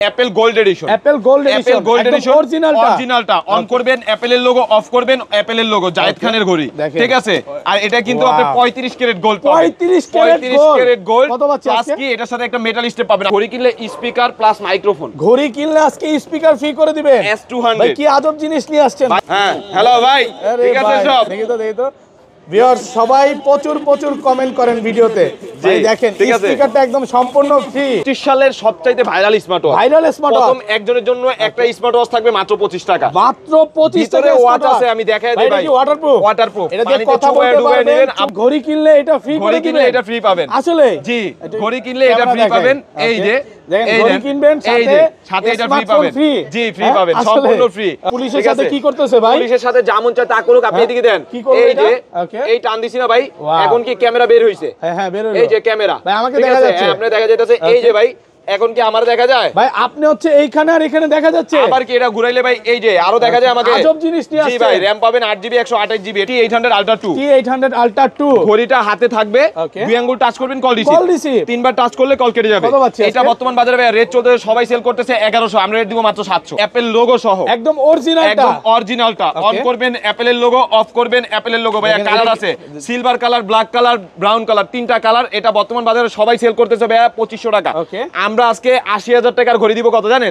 Apple gold edition, Apple gold addition অরিজিনালটা on করবেন, অ্যাপলের logo of করবেন, অ্যাপলের লোগো জায়েদ খানের ঘড়ি, ঠিক আছে। আর এটা কিন্তু আপনি 35 ক্যারেট গোল্ড পাবেন, 35 ক্যারেট গোল্ড প্লাস কি এটার সাথে একটা মেটাল স্টেপ পাবেন। ঘড়ি কিনলে স্পিকার প্লাস মাইক্রোফোন, ঘড়ি কিনলে আজকে স্পিকার ফ্রি করে দিবেন। S200 ভাই কি আজব জিনিস নিয়ে আসছেন। হ্যাঁ হ্যালো ভাই, ঠিক আছে সব দেখি তো ভিউয়ার্স সবাই প্রচুর কমেন্ট করেন ভিডিওতে। ভাই দেখেন স্পিকারটা একদম সম্পূর্ণ ফ্রি। 25 সালের সবচাইতে ভাইরাল স্মার্ট ওয়াচ, প্রথম একজনের জন্য একটা স্মার্ট ওয়াচ থাকবে মাত্র 25 টাকা, মাত্র 25 টাকা। ভিতরে ওয়াচ আছে, আমি দেখাই দেই ভাই। এটা ওয়াটারপ্রুফ, এটা দিয়ে কথা বলতে পারবেন। ঘড়ি কিনলে এটা ফ্রি করে দিবেন, ঘড়ি কিনলে এটা ফ্রি পাবেন আসলে। জি, ঘড়ি কিনলে এটা ফ্রি পাবেন। এই যে ঘড়ি কিনবেন সাথে এটা ফ্রি পাবেন। জি ফ্রি পাবেন, সম্পূর্ণ ফ্রি। পুলিশের সাথে কি করতেছে ভাই? পুলিশের সাথে যেমন চায় তা করুক, আপনি এদিকে দেন। এই যে এই টান দিছি না ভাই, এখন কি ক্যামেরা বের হইছে? হ্যাঁ বের হইলো। এই যে ক্যামেরা ভাই আমাকে দেখা যাচ্ছে, আপনি দেখা যাচ্ছে। এই যে ভাই এখন কি আমার দেখা যায় ভাই? আপনি হচ্ছে এইখানে আর এখানে দেখা যাচ্ছে। আবার কি এটা ঘুরাইলে ভাই এই যে আরো দেখা যায় আমাকে। আজব জিনিস নিয়ে আসছে। জি ভাই, RAM পাবেন 8GB 128GB, T800 Ultra 2, T800 Ultra 2। ঘড়িটা হাতে থাকবে, দুই আঙ্গুল টাচ করবেন, কল রিসিভ, তিনবার টাচ করলে কল কেটে যাবে। এটা বর্তমান বাজারে ভাই রেট চলতেছে, সবাই সেল করতেছে 1100, আমরা রেট দিব মাত্র 700। অ্যাপল লোগো সহ একদম অরিজিনালটা অন করবেন, অ্যাপলের লোগো অফ করবেন, অ্যাপলের লোগো ভাই কালার আছে, silver colour, black colour, brown colour, তিনটা কালার। এটা বর্তমান বাজারে সবাই সেল করতেছে ভাই 2500 টাকা। আমরা আজকে 80,000 টাকার ঘড়ি দিব, কত জানেন?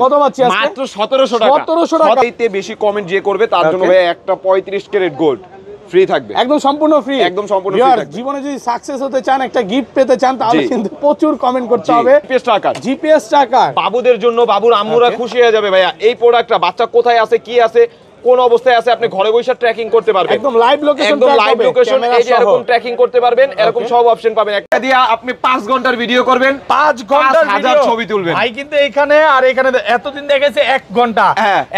মাত্র 1700 টাকা। 1700 টাকা। সবচেয়ে বেশি কমেন্ট যে করবে তার জন্য ভাই একটা 35 ক্যারেট গোল্ড ফ্রি থাকবে, একদম সম্পূর্ণ ফ্রি, একদম সম্পূর্ণ ফ্রি থাকবে। জীবনে যদি সাকসেস হতে চান, একটা গিফট পেতে চান, তাহলে কিন্তু প্রচুর কমেন্ট করতে হবে। জিপিএস ট্র্যাকার বাবুদের জন্য, বাবুর আম্মুরা খুশি হয়ে যাবে ভাইয়া। এই প্রোডাক্টটা বাচ্চা কোথায় আছে, কি আছে, কোন অবস্থায় আছে, আপনি ঘরে বসে ট্র্যাকিং করতে পারবেন, একদম লাইভ লোকেশন, এই যে এরকম ট্র্যাকিং করতে পারবেন, এরকম সব অপশন পাবেন। একটা দিয়ে আপনি 5 ঘন্টার ভিডিও করবেন, 5 ঘন্টার ভিডিও ছবি তুলবেন। ভাই কিন্তু এখানে আর এখানে এতদিন দেখেছে 1 ঘন্টা,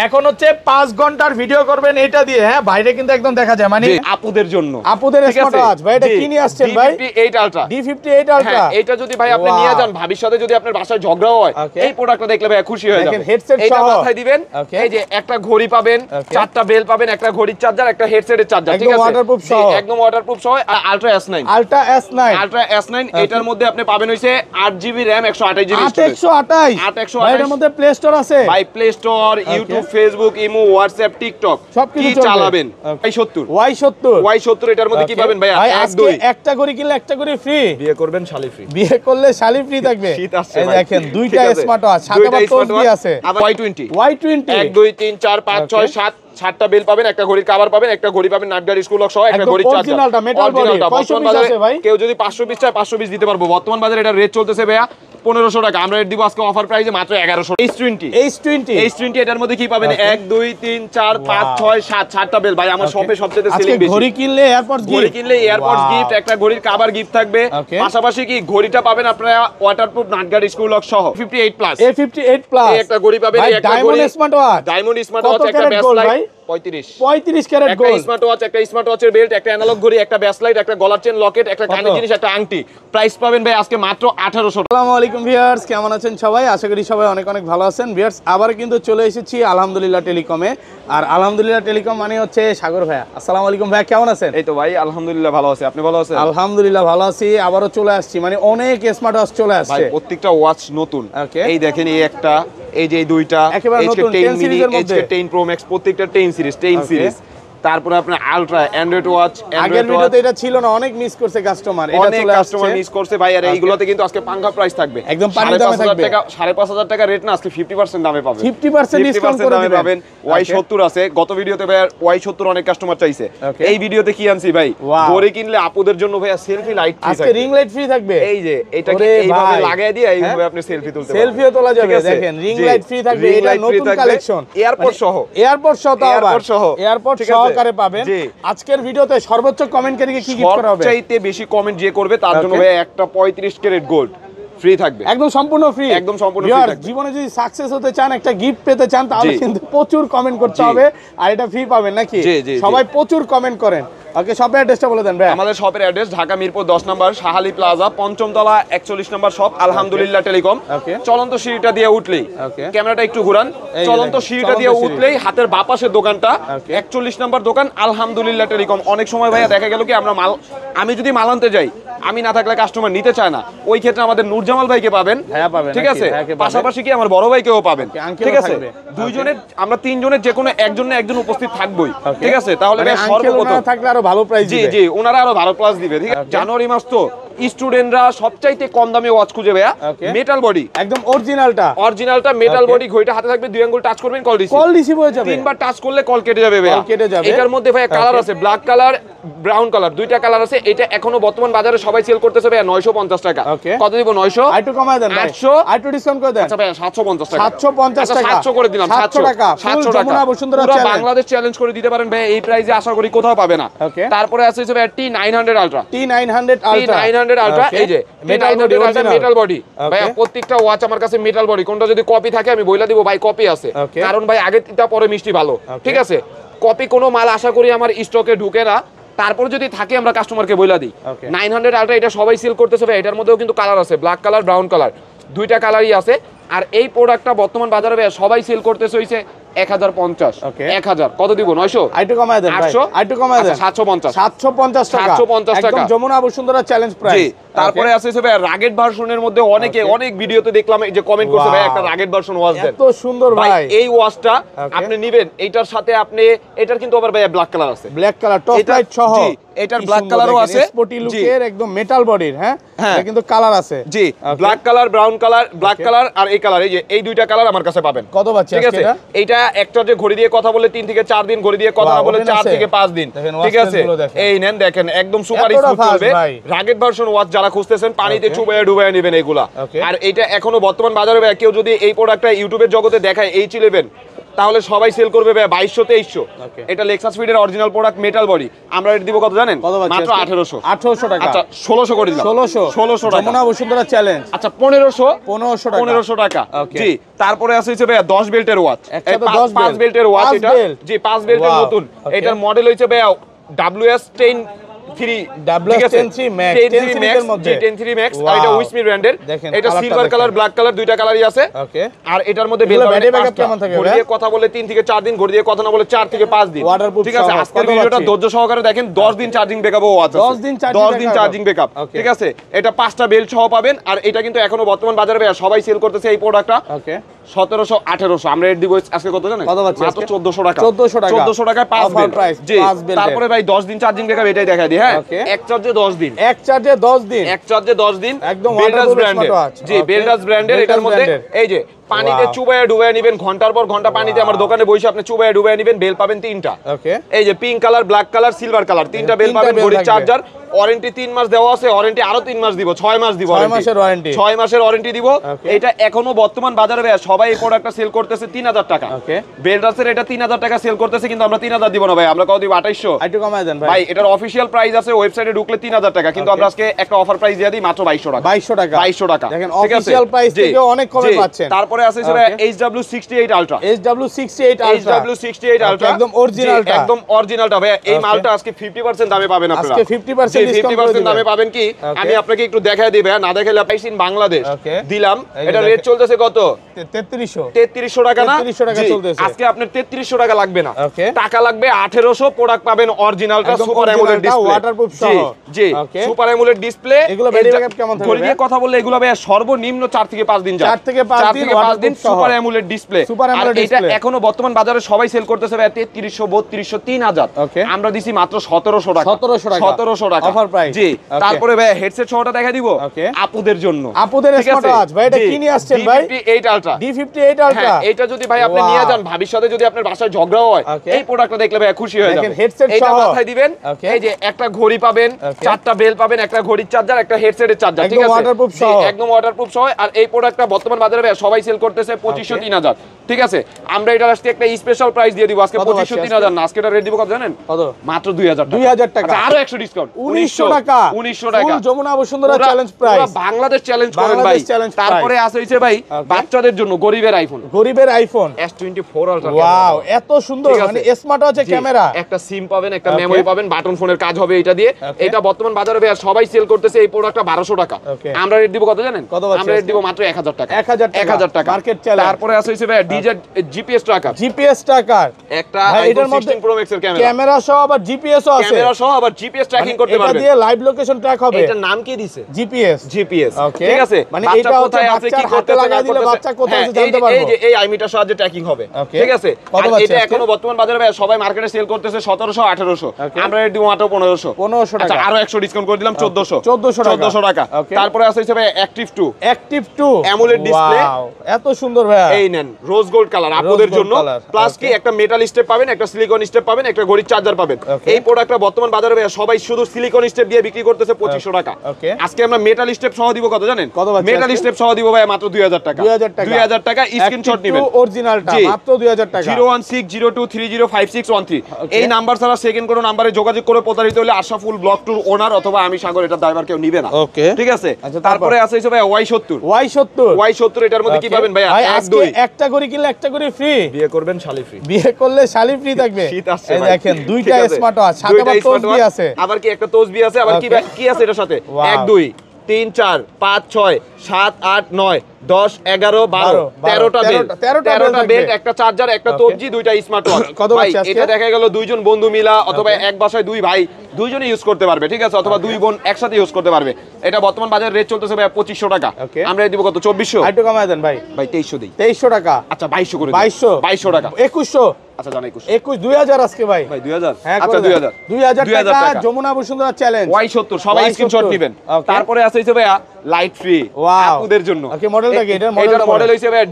এখন হচ্ছে 5 ঘন্টার ভিডিও করবেন এটা দিয়ে। হ্যাঁ বাইরে কিন্তু একদম দেখা যায়, মানে আপুদের জন্য, আপুদের স্মার্ট ওয়াচ। ভাই এটা কি নিয়ে আসছেন ভাই? D58 Ultra, D58 Ultra। এটা যদি ভাই আপনি নিয়ে যান, ভবিষ্যতে যদি আপনার বাসায় ঝগড়া হয়, এই প্রোডাক্টটা দেখলে ভাই খুশি হয়ে যাবেন। এটা মাথায় দিবেন, এই যে একটা ঘড়ি পাবেন, 4টা বেল পাবেন, একটা ঘড়ির চার্জার, একটা হেডসেটের চার্জার, ঠিক আছে, একদম ওয়াটারপ্রুফ সহ। আলট্রা S9, এটার মধ্যে আপনি পাবেন হইছে 8GB RAM 128GB স্টোরেজ। 828 এর মধ্যে প্লে স্টোর আছে ভাই, play store, YouTube, Facebook, imo, WhatsApp, TikTok কি চালাবেন। Y70 এটার মধ্যে কি পাবেন ভাই? একটা ঘড়ি কিনলে একটা ঘড়ি ফ্রি, বিয়ে করবেন শালি ফ্রি, বিয়ে করলে শালি ফ্রি থাকবে। এই দেখেন দুইটা স্মার্ট ওয়াচ, সাথে আবার টর্চ আছে। Y20 1 Y20 2 3 4 5 6 7 7টা বেল পাবেন, একটা ঘড়ির কভার পাবেন, একটা ঘড়ি পাবেন নাটগার্ড স্কুল লক সহ, একটা ঘড়ির চার্জার। অরিজিনালটা মেটাল বডি। কয়শো পিস আছে ভাই? কেউ যদি 500 পিস চায় 500 পিস দিতে পারবো। বর্তমান বাজারে এটা রেট চলতেছে ভাইয়া 1500 টাকা, আমরা রেট দিব আজকে অফার প্রাইসে মাত্র 1100। H20 এটার মধ্যে কি পাবেন? 1 2 3 4 5 6 7 7টা বেল ভাই, আমার শপে সবচেয়ে সেলিং বেশি। ঘড়ি কিনলে এয়ারপডস গিফট, একটা ঘড়ির কভার গিফট থাকবে, পাশাপাশি কি ঘড়িটা পাবেন আপনারা ওয়াটারপ্রুফ নাটগার্ড স্কুল লক সহ। 58 এই একটা ঘড়ি পাবেন, এই একটা ঘড়ি ডায়মন্ড স্মার্ট ওয়াচ, একটা ব্যাসলাইট 35 ক্যারেট গোল্ড, একটা স্মার্ট ওয়াচ, একটা স্মার্ট ওয়াচের বেল্ট, একটা অ্যানালগ ঘড়ি, একটা ব্যাসলাইট, একটা গলার চেন, লকেট, একটা কানের জিনিস, একটা আংটি। প্রাইস পাবেন ভাই আজকে মাত্র 1800 টাকা। আসসালামু আলাইকুম ভিউয়ার্স, কেমন আছেন সবাই? আশা করি সবাই অনেক অনেক ভালো আছেন। ভিউয়ার্স আবার কিন্তু চলে এসেছি আলহামদুলিল্লাহ টেলিকমে। আর আলহামদুলিল্লাহ টেলিকম মানে হচ্ছে সাগর ভাইয়া। আসসালামু আলাইকুম ভাইয়া, কেমন আছেন? এই তো ভাই আলহামদুলিল্লাহ ভালো আছি, আপনি ভালো আছেন? আলহামদুলিল্লাহ ভালো আছি। আবারও চলে আসছি, মানে অনেক স্মার্ট ওয়াচ চলে আসছে ভাই, প্রত্যেকটা ওয়াচ নতুন। এই দেখেন, এই একটা, এই যে এই দুইটা HK10 mini, HK10 Pro Max, প্রত্যেকটা 10 সিরিজ। তারপরে আপনার আলট্রা অ্যান্ড্রয়েড ওয়াচ, আগের ভিডিওতে এটা ছিল না, অনেক মিস করছে কাস্টমার, এটা চলে আসছে, কাস্টমার মিস করছে ভাই। আর এইগুলোতে কিন্তু আজকে পাঙ্কা প্রাইস থাকবে, একদম পানির দামে থাকবে। 5500 টাকা রেট না, আজকে 50% দামে পাবেন, 50% ডিসকাউন্ট করে পাবেন। Y70 আছে, গত ভিডিওতে ভাই Y70 অনেক কাস্টমার চাইছে। এই ভিডিওতে কি আনছি ভাই? ঘড়ি কিনলে আপুদের জন্য ভাইয়া সেলফি লাইট ফ্রি থাকবে, আজকে রিং লাইট ফ্রি থাকবে। এই যে এটাকে এইভাবে লাগায় দিয়ে এইভাবে আপনি সেলফি তুলতে পারবেন, সেলফিও তোলা যাবে। দেখেন রিং লাইট ফ্রি থাকবে, এটা নতুন কালেকশন, এয়ারপড সহ এয়ারপড সহকারে পাবেন। আজকের ভিডিওতে সর্বোচ্চ কমেন্টকারীকে কি গিফট করা হবে? সবচাইতে বেশি কমেন্ট যে করবে তার জন্য ভাই একটা 35 ক্যারেট গোল্ড ফ্রি থাকবে, একদম সম্পূর্ণ ফ্রি, একদম সম্পূর্ণ ফ্রি থাকবে। জীবনে যদি সাকসেস হতে চান, একটা গিফট পেতে চান, তাহলে কিন্তু প্রচুর কমেন্ট করতে হবে, আর এটা ফ্রি পাবেন নাকি? সবাই প্রচুর কমেন্ট করেন। ওকে, শপের অ্যাড্রেসটা বলে দেন ভাই। আমাদের শপের অ্যাড্রেস ঢাকা মিরপুর 10 নম্বর শাহালি প্লাজা, 5ম তলা, 41 নম্বর শপ, আলহামদুলিল্লাহ টেলিকম। চলন্ত সিঁড়িটা দিয়ে উঠলেই, ক্যামেরাটা একটু ঘুরান, চলন্ত সিঁড়িটা দিয়ে উঠলেই হাতের বাঁ পাশের দোকানটা 41 নম্বর দোকান, আলহামদুলিল্লাহ টেলিকম। অনেক সময় ভাইয়া দেখা গেল কি আমরা আমি যদি মাল আনতে যাই, আমি না থাকলে কাস্টমার নিতে চায় না, ওই ক্ষেত্রে আমাদের নূরজামাল ভাইকে পাবেন, ঠিক আছে, পাশাপাশি কি আমার বড় ভাইকেও পাবেন, ঠিক আছে, দুইজনের আমরা তিনজনের যে কোনো একজন না একজন উপস্থিত থাকবই, ঠিক আছে। তাহলে সর্বপ্রথম থাকলে আরো ভালো প্রাইস জি জি ওনারা আরো ভালো প্লাস দিবে, ঠিক আছে। জানুয়ারি মাস তো স্টুডেন্টরা সবচাইতে কম দামে ওয়াচ খুঁজে ভাইয়া, মেটাল বডি একদম অরিজিনালটা মেটাল বডি, ঘড়িটা হাতে থাকবে, দুই আঙ্গুল টাচ করবেন কল রিসিভ হয়ে যাবে, তিনবার টাচ করলে কল কেটে যাবে ভাইয়া। এটার মধ্যে ভাইয়া কালার আছে, ব্ল্যাক কালার, ব্রাউন কালার, দুইটা কালার আছে। এটা এখনো বর্তমান বাজারে সবাই সেল করতেছে ভাইয়া 950 টাকা। কত দিব? 900, একটু কমায় দেন ভাই, 800, একটু ডিসকাউন্ট করে দেন। আচ্ছা ভাইয়া 750 টাকা, 750 টাকা, 700 করে দিলাম, 700 টাকা, 700 টাকা পুরো বাংলাদেশ চ্যালেঞ্জ করে দিতে পারেন ভাইয়া, এই প্রাইসে আশা করি কোথাও পাবে না। তারপরে আছে ভাইয়া T900 আলট্রা, T900 আলট্রা, এই যে মেটাল বডি ভাইয়া, প্রত্যেকটা ওয়াচ আমার কাছে মেটাল বডি, কোনটা যদি কপি থাকে আমি বইলা দিব ভাই কপি আছে, কারণ ভাই আগে তিতা পরে মিষ্টি ভালো, ঠিক আছে। কপি কোনো মাল আশা করি আমার স্টকে ঢুকে না, তারপর যদি থাকে আমরা কাস্টমারকে বইলা দিই। 900 আলট্রা এটা সবাই সেল করতেছে ভাই, এটার মধ্যেও কিন্তু কালার আছে, ব্ল্যাক কালার, ব্রাউন কালার, দুইটা কালারই আছে। আর এই প্রোডাক্টটা বর্তমান বাজারে ভাই সবাই সেল করতেছে হইছে 1050, 1000 কত দিব? 900, আইটু কমায় দেন ভাই, 800, আইটু কমায় দেন, 750, 750 টাকা, 750 টাকা, একদম যমুনা বসুন্ধরা চ্যালেঞ্জ প্রাইস। জি, তারপরে আছে ভাই রাগেট ভার্সনের মধ্যে অনেকে অনেক ভিডিওতে দেখলাম এই যে কমেন্ট করছে ভাই একটা রাগেট ভার্সন ওয়াচ দেন, এত সুন্দর ভাই। এই ওয়াচটা আপনি নেবেন, এটার সাথে আপনি এটার কিন্তু আবার ভাই ব্ল্যাক কালার আছে, ব্ল্যাক কালার টপ লাইট সহ, জি এটার ব্ল্যাক কালারও আছে, স্পোর্টি লুকের একদম মেটাল বডির, হ্যাঁ এটা কিন্তু কালার আছে, জি black colour, brown colour, black colour আর এই কালার, এই যে এই দুইটা কালার আমার কাছে পাবেন। কত পাচ্ছেন? ঠিক আছে, এইটা একটা যে ঘড়ি দিয়ে কথা বলে 3 থেকে 4 দিন, ঘড়ি দিয়ে কথা না বলে 4 থেকে 5 দিন, ঠিক আছে। এই নেন দেখেন একদম সুপার স্মুথ চলবে রাগেট ভার্সন ওয়াচ, যারা খুঁজতেছেন পানিতে চুবাইয়া ডুবাইয়া নেবেন এইগুলা। আর এটা এখনো বর্তমান বাজারে কেউ যদি এই প্রোডাক্টটা ইউটিউবের জগতে দেখায় H11, তাহলে সবাই সেল করবে 2200 2300। এটা লেক্সাস ফিডের অরিজিনাল প্রোডাক্ট মেটাল বডি, আমরা রেট দিব কত জানেন? মাত্র 1800 টাকা। আচ্ছা 1600 করে দিলাম, 1600 টাকা যমুনা বসুন্ধরা চ্যালেঞ্জ। আচ্ছা 1500 টাকা, জি। তারপরে আছে হচ্ছে ভাইয়া 10 বেল্টের ওয়াচ, 5 বেল্টের ওয়াচ, এটা জি 5 বেল্টের নতুন, এটার মডেল হচ্ছে ভাইয়া WS10 10-3 Max, আর এটা উইসমি ব্র্যান্ডের, এটা সিলভার কালার, ব্ল্যাক কালার, দুইটা কালারই আছে। আর এটার মধ্যে বেল ঘড়ি দিয়ে কথা বলে 3 থেকে 4 দিন, ঘড়ি দিয়ে কথা না বলে 4 থেকে 5 দিন, ঠিক আছে। আজকের ভিডিওটা ধৈর্য সহকারে দেখেন, 10 দিন চার্জিং ব্যাকআপও আছে, 10 দিন চার্জিং ব্যাকআপ, ঠিক আছে। এটা 5টা বেল্ট সহ পাবেন। আর এটা কিন্তু এখনো বর্তমান বাজারে সবাই সেল করতেছে এই প্রোডাক্টটা 1700 1800, আমরা রেট দিব আজকে কত জানেন? মাত্র 1400 টাকা, 1400 টাকায় 5 বেল্ট, জি। তারপরে ভাই 10 দিন চার্জিং ব্যাকআপ, এটাই দেখা দিই, হ্যাঁ এক চার্জে 10 দিন, এক চার্জে 10 দিন, এক চার্জে 10 দিন, একদম বেলডাস ব্র্যান্ডের, জি বেলডাস ব্র্যান্ডের। এটার মধ্যে এই যে পানিতে চুবাইয়া ডুবাইয়া নেবেন, ঘন্টার পর ঘন্টা পানিতে আমার দোকানে বসে আপনি চুবাইয়া ডুবাইয়া নেবেন, বেল পাবেন 3টা, এই যে pink colour, black colour, silver colour, 3টা বেল পাবেন, ঘড়ির চার্জার, ওয়ারেন্টি 3 মাস দেওয়া আছে, ওয়ারেন্টি আরো 3 মাস দিব, 6 মাস দিব, 6 মাসের ওয়ারেন্টি, 6 মাসের ওয়ারেন্টি দিব। এটা এখনো বর্তমান বাজারে সবাই এই প্রোডাক্টটা সেল করতেছে 3000 টাকা, বেলডাসের এটা 3000 টাকা সেল করতেছে, কিন্তু আমরা 3000 দিব না ভাই, আমরা কত দিব? 2800, একটু কমায় দেন ভাই। এটার অফিশিয়াল প্রাইস আছে, ওয়েবসাইটে ঢুকলে 3000 টাকা, কিন্তু আমরা আজকে একটা অফার প্রাইস দিয়ে দিই মাত্র 2200 টাকা, 2200 টাকা, দেখেন অফিশিয়াল প্রাইস থেকে অনেক কমে পাচ্ছেন। তারপরে আছে HW68 আলট্রা, HW68 আলট্রা, একদম অরিজিনালটা, একদম অরিজিনালটা ভাই। এই মালটা আজকে 50% দামে পাবেন আপনারা, আজকে 50% দামে পাবেন। কি আমি আপনাকে একটু দেখাই দিই ভাই, না দেখাইলে প্রাইস ইন বাংলাদেশ দিলাম। এটা রেট চলতেছে কত? 3300 টাকা না? 3300 টাকা চলতেছে। আজকে আপনার 3300 টাকা লাগবে না, টাকা লাগবে 1800। প্রোডাক্ট পাবেন অরিজিনালটা, সুপার অ্যামোলেড ডিসপ্লে, ওয়াটারপ্রুফ সহ, জি সুপার অ্যামোলেড ডিসপ্লে। এগুলো ব্যাটারি ব্যাকআপ কেমন থাকবে? ঘড়ি দিয়ে কথা বললে এগুলো ভাই সর্বনিম্ন 4 থেকে 5 দিন যায়, 4 থেকে 5 দিন সুপার অ্যামোলেড ডিসপ্লে। আর এটা এখনো বর্তমান বাজারে সবাই সেল করতেছে ভাই 3300 3200 3000, আমরা দিছি মাত্র 1700 টাকা, 1700 টাকা অফার প্রাইস, জি। তারপরে ভাই হেডসেট সহটা দেখাই দিব আপুদের জন্য, আপুদের স্মার্ট ওয়াচ ভাই। এটা কি নিয়ে আসছেন ভাই? D58 ultra, D58 ultra. এটা যদি ভাই আপনি নিয়ে যান, ভবিষ্যতে যদি আপনার বাসায় ঝগড়া হয়, এই প্রোডাক্টটা দেখলে ভাই খুশি হয়ে যাবেন। হেডসেট সহ এটা মাথায় দিবেন, এই যে একটা ঘড়ি পাবেন, 4টা বেল পাবেন, একটা ঘড়ির চার্জার, একটা হেডসেটের চার্জার, ঠিক আছে, ওয়াটারপ্রুফ সহ, একদম ওয়াটারপ্রুফ সহ। আর এই প্রোডাক্টটা বর্তমান বাজারে ভাই সবাই সেল করতেছে 2500 3000, ঠিক আছে। আমরা এটা আজকে একটা স্পেশাল প্রাইস দিয়ে দিব আজকে 2500 3000 না, আজকে এটা রেট দিব কত জানেন? কত? মাত্র 2000 টাকা। আচ্ছা আরো 100 ডিসকাউন্ট, 1900 টাকা, 1900 টাকা, ফুল যমুনা বসুন্ধরা চ্যালেঞ্জ প্রাইস, পুরো বাংলাদেশ চ্যালেঞ্জ করেন ভাই। তারপরে আছে হইছে ভাই বাচ্চাদের জন্য গরিবের আইফোন, S24 আলট্রা। ওয়াও এত সুন্দর, মানে স্মার্ট ওয়াচ ক্যামেরা, একটা সিম পাবেন, একটা মেমরি পাবেন, বাটন ফোনের কাজ হবে এটা দিয়ে। এটা বর্তমান বাজারে ভাই সবাই সেল করতেছে এই প্রোডাক্টটা 1200 টাকা, আমরা রেট দিব কত জানেন? আমরা রেট দিব মাত্র 1000 টাকা, 1000 টাকা মার্কেট চ্যালেঞ্জ। তারপরে আছে হইছে ভাই ডিজে জিপিএস ট্র্যাকার, একটা আইফোন 16 প্রো ম্যাক্স এর ক্যামেরা সহ, আবার জিপিএস ও আছে, ক্যামেরা সহ আবার জিপিএস ট্র্যাকিং করতে পারবেন। পারবেন। এটা দিয়ে লাইভ লোকেশন ট্র্যাক হবে। এটার নাম কি দিছে? জিপিএস। ঠিক আছে, মানে এটা কোথায় আছে কি করতে লাগাই দিলে বাচ্চা কোথায় আছে জানতে পারবো। এই যে এই আইমিটার সাহায্যে ট্র্যাকিং হবে। ঠিক আছে, আর এটা এখনো বর্তমান বাজারে ভাই সবাই মার্কেটে সেল করতেছে 1700 1800, আমরা রেট দিব মাত্র 1500 টাকা। আরো 100 ডিসকাউন্ট করে দিলাম 1400 টাকা। তারপরে আছে ভাই অ্যাক্টিভ 2 অ্যামোলেড ডিসপ্লে। এত সুন্দর ভাই, এই নেন রোজ গোল্ড কালার আপনাদের জন্য। প্লাস কি একটা মেটাল স্টেপ পাবেন, একটা সিলিকন স্টেপ পাবেন, একটা ঘড়ির চার্জার পাবেন। এই প্রোডাক্টটা বর্তমান বাজারে ভাই সবাই শুধু সিলিকন স্টেপ দিয়ে বিক্রি করতেছে 2500 টাকা। আজকে আমরা মেটাল স্টেপ সহ দিব কত জানেন? মেটাল স্টেপ সহ দিব ভাই মাত্র 2000 টাকা। 2000 টাকা স্ক্রিনশট নেবেন অরিজিনালটা মাত্র 2000 টাকা। 01602305613 এই নাম্বার ছাড়া সেকেন্ড কোনো নম্বরে যোগাযোগ করে প্রতারিত হলে আশরাফুল ব্লক ট্যুর ওনার অথবা আমি সাগর এটা ড্রাইভার কেউ নিবে না। ঠিক আছে, তারপরে আছে ভাই Y70 এটার মধ্যে কি পাবেন ভাই? একটা করে কিনলে একটা করে ফ্রি। বিয়ে করবেন শালি ফ্রি, বিয়ে করলে শালি ফ্রি থাকবে। শীত আসছে এই ভাই, দেখেন দুইটা স্মার্ট ওয়াচ, সাথে আবার তসবি আছে। আবার কি একটা তসবি আছে, আবার কি আছে এটার সাথে? 1 2 3 4 5 6 7 8 9 10 11 12 13টা বেল্ট, একটা চার্জার, একটা তবজি, দুইটা স্মার্ট ওয়াচ। ভাই এটা দেখা গেল দুইজন বন্ধু মিলা অথবা এক বাসায় দুই ভাই দুইজনে ইউজ করতে পারবে। ঠিক আছে, অথবা দুই বোন একসাথে ইউজ করতে পারবে। এটা বর্তমান বাজারে রেট চলতেছে ভাই 2500 টাকা। আমরা দিব কত? 2400। একটু কমায় দেন ভাই। 2300 দেই। 2300 টাকা। আচ্ছা 2200 করে 2200 টাকা। 2100। আচ্ছা জান 21 2000 আজকে ভাই 2000। হ্যাঁ, আচ্ছা 2000 টাকা। যমুনা বসুন্ধরা চ্যালেঞ্জ Y70 সবাই স্ক্রিনশট নেবেন। তারপরে আছে হইছে ভাইয়া লাইট ফ্রি আপুদের জন্য। ওকে, মডেলটা কি? এটার মডেল হইছে ভাইয়া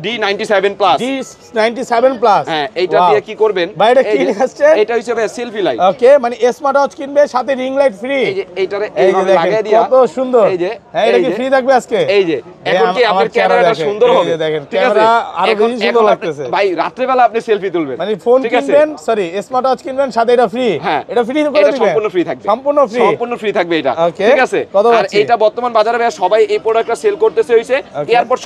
D97 প্লাস। D97 plus. হ্যাঁ, এইটা দিয়ে কি করবেন? ভাই এটা কি আসছে? এটা হইছে ভাইয়া সেলফি লাইট। ওকে, মানে স্মার্ট ওয়াচ কিনবে সাথে রিং লাইট ফ্রি। এই যে এইটারে এইভাবে লাগায় দিয়া কত সুন্দর। এই যে হ্যাঁ, এটা কি ফ্রি থাকবে আজকে? এই যে এখন কি আপনার ক্যামেরাটা সুন্দর হবে? দেখেন ক্যামেরা আরো বেশি সুন্দর লাগতেছে ভাই। রাত্রে বেলা আপনি সেলফি তুলবেন, মানে ফোন কিনবেন, সরি স্মার্ট ওয়াচ কিনবেন সাথে এটা ফ্রি। হ্যাঁ, এটা ফ্রি করে দিবেন। সম্পূর্ণ ফ্রি থাকবে। সম্পূর্ণ ফ্রি থাকবে এটা। ঠিক আছে, আর এটা বর্তমান বাজারে ভাই সবাই এই প্রোডাক্টটা সেল করতেছে হইছে এয়ারপোর্ট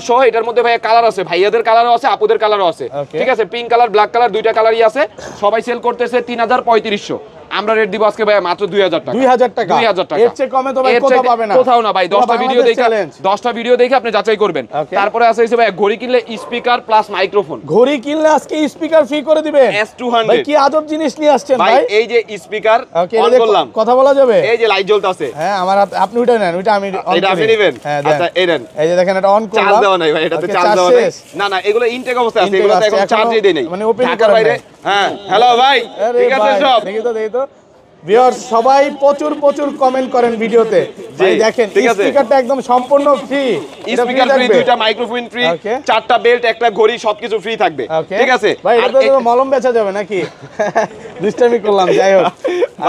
সহ। এটার মধ্যে ভাই কালার আছে, ভাইয়াদের কালারও আছে, আপুদের কালারও আছে। ঠিক আছে, পিঙ্ক কালার, ব্ল্যাক কালার, দুইটা কালারই আছে। সবাই সেল করতেছে 3350। আমরা রেট দিব আজকে ভাই মাত্র 2000 টাকা। 2000 টাকা। এর চেয়ে কমে তো ভাই কোথাও পাবে না। কোথাও না ভাই। 10টা ভিডিও দেখে আপনি যাচাই করবেন। তারপরে আছে হইছে ভাই ঘড়ি কিনলে স্পিকার প্লাস মাইক্রোফোন। ঘড়ি কিনলে আজকে স্পিকার ফ্রি করে দিবেন। S200 ভাই কি আজব জিনিস নিয়ে আসছেন ভাই। এই যে স্পিকার অন করলাম, কথা বলা যাবে। এই যে লাইট জ্বলতাছে। হ্যাঁ, আমার আপনি ওইটা নেন, ওইটা আমি অন করি। এটা আপনি নেবেন? আচ্ছা এই নেন। এই যে দেখেন এটা অন করলাম। চার্জ দেওয়া নাই ভাই, এটাতে চার্জ দেওয়া নাই। না এগুলো ইনটেক অবস্থায় আছে, এগুলোতে এখন চার্জই দেই নাই। মানে ওপেন ঢাকার বাইরে। হ্যাঁ, হ্যালো ভাই, ঠিক আছে সব? দেখি তো ভিউয়ার্স সবাই প্রচুর কমেন্ট করেন ভিডিওতে। ভাই দেখেন স্পিকারটা একদম সম্পূর্ণ ফ্রি। স্পিকার ফ্রি, দুইটা মাইক্রোফোন ফ্রি, চারটা বেল্ট, একটা ঘড়ি, সবকিছু ফ্রি থাকবে। ঠিক আছে ভাই, এটা তো মলম বেচা যাবে নাকি? দুষ্টামি করলাম, যাই হোক।